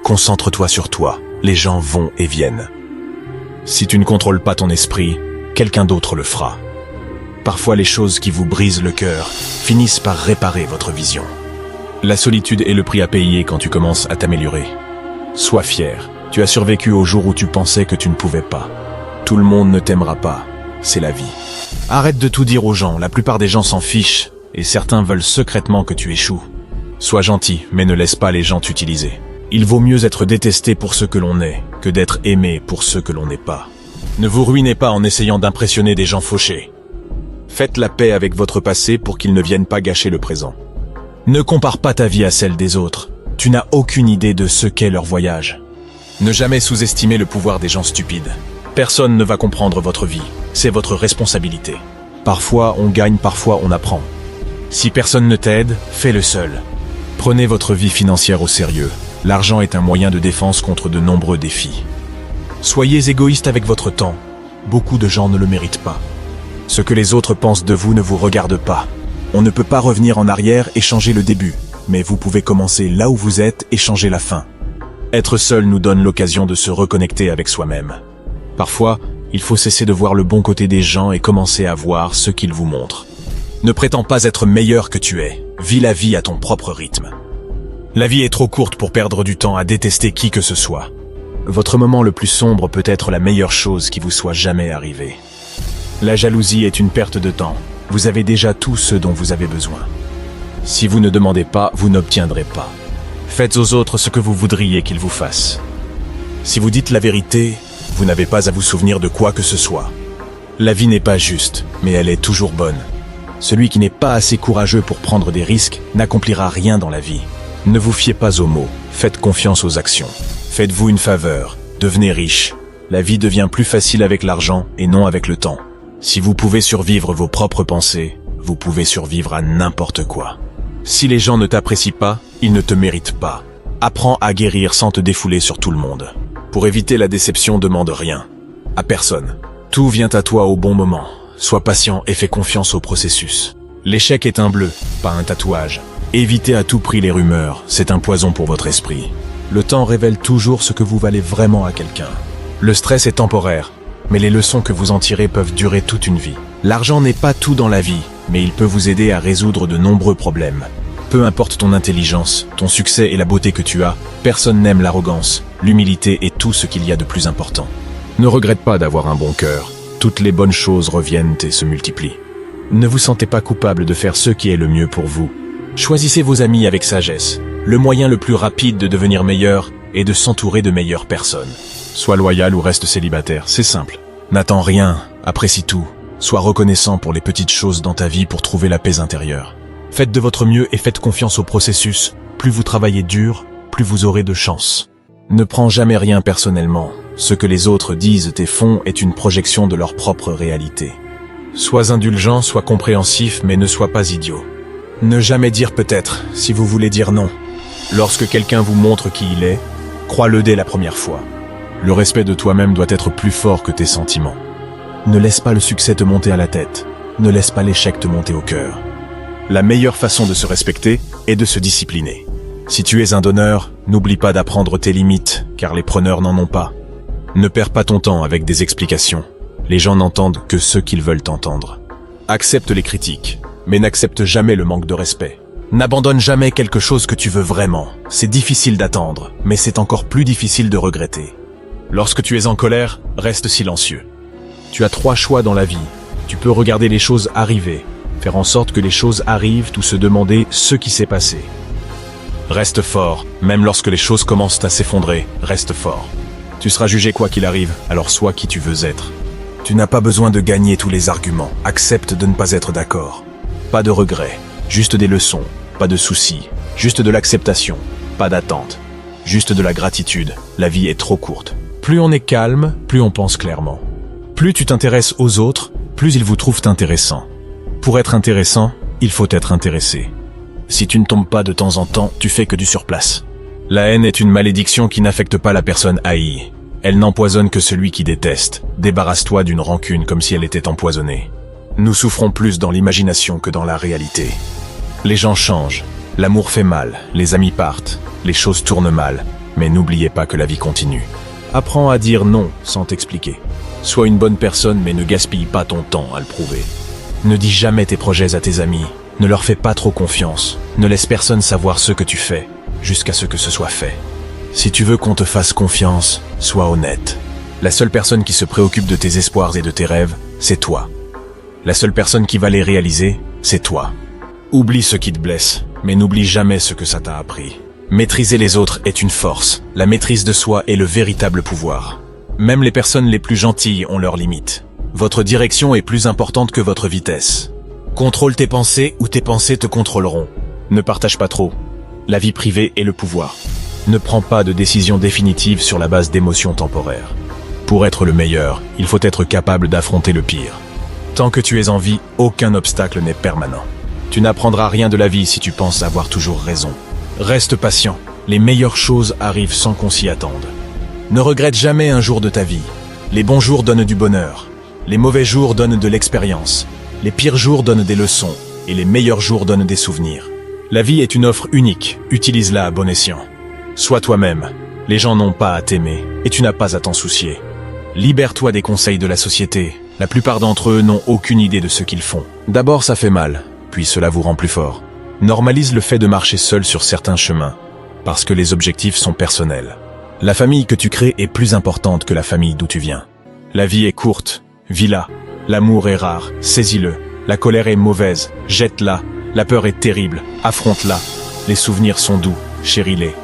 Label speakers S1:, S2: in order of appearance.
S1: Concentre-toi sur toi, les gens vont et viennent. Si tu ne contrôles pas ton esprit, quelqu'un d'autre le fera. Parfois les choses qui vous brisent le cœur finissent par réparer votre vision. La solitude est le prix à payer quand tu commences à t'améliorer. Sois fier, tu as survécu au jour où tu pensais que tu ne pouvais pas. Tout le monde ne t'aimera pas, c'est la vie. Arrête de tout dire aux gens, la plupart des gens s'en fichent, et certains veulent secrètement que tu échoues. Sois gentil, mais ne laisse pas les gens t'utiliser. Il vaut mieux être détesté pour ce que l'on est, que d'être aimé pour ce que l'on n'est pas. Ne vous ruinez pas en essayant d'impressionner des gens fauchés. Faites la paix avec votre passé pour qu'ils ne viennent pas gâcher le présent. Ne compare pas ta vie à celle des autres. Tu n'as aucune idée de ce qu'est leur voyage. Ne jamais sous-estimer le pouvoir des gens stupides. Personne ne va comprendre votre vie. C'est votre responsabilité. Parfois on gagne, parfois on apprend. Si personne ne t'aide, fais-le seul. Prenez votre vie financière au sérieux. L'argent est un moyen de défense contre de nombreux défis. Soyez égoïste avec votre temps. Beaucoup de gens ne le méritent pas. Ce que les autres pensent de vous ne vous regarde pas. On ne peut pas revenir en arrière et changer le début, mais vous pouvez commencer là où vous êtes et changer la fin. Être seul nous donne l'occasion de se reconnecter avec soi-même. Parfois, il faut cesser de voir le bon côté des gens et commencer à voir ce qu'ils vous montrent. Ne prétends pas être meilleur que tu es. Vis la vie à ton propre rythme. La vie est trop courte pour perdre du temps à détester qui que ce soit. Votre moment le plus sombre peut être la meilleure chose qui vous soit jamais arrivée. La jalousie est une perte de temps. Vous avez déjà tout ce dont vous avez besoin. Si vous ne demandez pas, vous n'obtiendrez pas. Faites aux autres ce que vous voudriez qu'ils vous fassent. Si vous dites la vérité, vous n'avez pas à vous souvenir de quoi que ce soit. La vie n'est pas juste, mais elle est toujours bonne. Celui qui n'est pas assez courageux pour prendre des risques n'accomplira rien dans la vie. Ne vous fiez pas aux mots, faites confiance aux actions. Faites-vous une faveur, devenez riche. La vie devient plus facile avec l'argent et non avec le temps. Si vous pouvez survivre vos propres pensées, vous pouvez survivre à n'importe quoi. Si les gens ne t'apprécient pas, ils ne te méritent pas. Apprends à guérir sans te défouler sur tout le monde. Pour éviter la déception, demande rien. À personne. Tout vient à toi au bon moment. Sois patient et fais confiance au processus. L'échec est un bleu, pas un tatouage. Évitez à tout prix les rumeurs, c'est un poison pour votre esprit. Le temps révèle toujours ce que vous valez vraiment à quelqu'un. Le stress est temporaire, mais les leçons que vous en tirez peuvent durer toute une vie. L'argent n'est pas tout dans la vie, mais il peut vous aider à résoudre de nombreux problèmes. Peu importe ton intelligence, ton succès et la beauté que tu as, personne n'aime l'arrogance, l'humilité et tout ce qu'il y a de plus important. Ne regrette pas d'avoir un bon cœur. Toutes les bonnes choses reviennent et se multiplient. Ne vous sentez pas coupable de faire ce qui est le mieux pour vous. Choisissez vos amis avec sagesse. Le moyen le plus rapide de devenir meilleur est de s'entourer de meilleures personnes. Sois loyal ou reste célibataire, c'est simple. N'attends rien, apprécie tout. Sois reconnaissant pour les petites choses dans ta vie pour trouver la paix intérieure. Faites de votre mieux et faites confiance au processus. Plus vous travaillez dur, plus vous aurez de chance. Ne prends jamais rien personnellement. Ce que les autres disent et font est une projection de leur propre réalité. Sois indulgent, sois compréhensif, mais ne sois pas idiot. Ne jamais dire peut-être, si vous voulez dire non. Lorsque quelqu'un vous montre qui il est, crois-le dès la première fois. Le respect de toi-même doit être plus fort que tes sentiments. Ne laisse pas le succès te monter à la tête. Ne laisse pas l'échec te monter au cœur. La meilleure façon de se respecter est de se discipliner. Si tu es un donneur, n'oublie pas d'apprendre tes limites, car les preneurs n'en ont pas. Ne perds pas ton temps avec des explications. Les gens n'entendent que ce qu'ils veulent entendre. Accepte les critiques, mais n'accepte jamais le manque de respect. N'abandonne jamais quelque chose que tu veux vraiment. C'est difficile d'attendre, mais c'est encore plus difficile de regretter. Lorsque tu es en colère, reste silencieux. Tu as 3 choix dans la vie. Tu peux regarder les choses arriver, faire en sorte que les choses arrivent ou se demander ce qui s'est passé. Reste fort, même lorsque les choses commencent à s'effondrer, reste fort. Tu seras jugé quoi qu'il arrive, alors sois qui tu veux être. Tu n'as pas besoin de gagner tous les arguments, accepte de ne pas être d'accord. Pas de regrets, juste des leçons, pas de soucis, juste de l'acceptation, pas d'attente, juste de la gratitude, la vie est trop courte. Plus on est calme, plus on pense clairement. Plus tu t'intéresses aux autres, plus ils vous trouvent intéressant. Pour être intéressant, il faut être intéressé. Si tu ne tombes pas de temps en temps, tu fais que du surplace. La haine est une malédiction qui n'affecte pas la personne haïe. Elle n'empoisonne que celui qui déteste. Débarrasse-toi d'une rancune comme si elle était empoisonnée. Nous souffrons plus dans l'imagination que dans la réalité. Les gens changent, l'amour fait mal, les amis partent, les choses tournent mal. Mais n'oubliez pas que la vie continue. Apprends à dire non sans t'expliquer. Sois une bonne personne, mais ne gaspille pas ton temps à le prouver. Ne dis jamais tes projets à tes amis. Ne leur fais pas trop confiance. Ne laisse personne savoir ce que tu fais, jusqu'à ce que ce soit fait. Si tu veux qu'on te fasse confiance, sois honnête. La seule personne qui se préoccupe de tes espoirs et de tes rêves, c'est toi. La seule personne qui va les réaliser, c'est toi. Oublie ce qui te blesse, mais n'oublie jamais ce que ça t'a appris. Maîtriser les autres est une force. La maîtrise de soi est le véritable pouvoir. Même les personnes les plus gentilles ont leurs limites. Votre direction est plus importante que votre vitesse. Contrôle tes pensées ou tes pensées te contrôleront. Ne partage pas trop. La vie privée est le pouvoir. Ne prends pas de décisions définitives sur la base d'émotions temporaires. Pour être le meilleur, il faut être capable d'affronter le pire. Tant que tu es en vie, aucun obstacle n'est permanent. Tu n'apprendras rien de la vie si tu penses avoir toujours raison. Reste patient. Les meilleures choses arrivent sans qu'on s'y attende. Ne regrette jamais un jour de ta vie. Les bons jours donnent du bonheur. Les mauvais jours donnent de l'expérience. Les pires jours donnent des leçons. Et les meilleurs jours donnent des souvenirs. La vie est une offre unique. Utilise-la à bon escient. Sois toi-même. Les gens n'ont pas à t'aimer. Et tu n'as pas à t'en soucier. Libère-toi des conseils de la société. La plupart d'entre eux n'ont aucune idée de ce qu'ils font. D'abord, ça fait mal. Puis cela vous rend plus fort. Normalise le fait de marcher seul sur certains chemins. Parce que les objectifs sont personnels. La famille que tu crées est plus importante que la famille d'où tu viens. La vie est courte, vis-la. L'amour est rare, saisis-le. La colère est mauvaise, jette-la. La peur est terrible, affronte-la. Les souvenirs sont doux, chéris-les.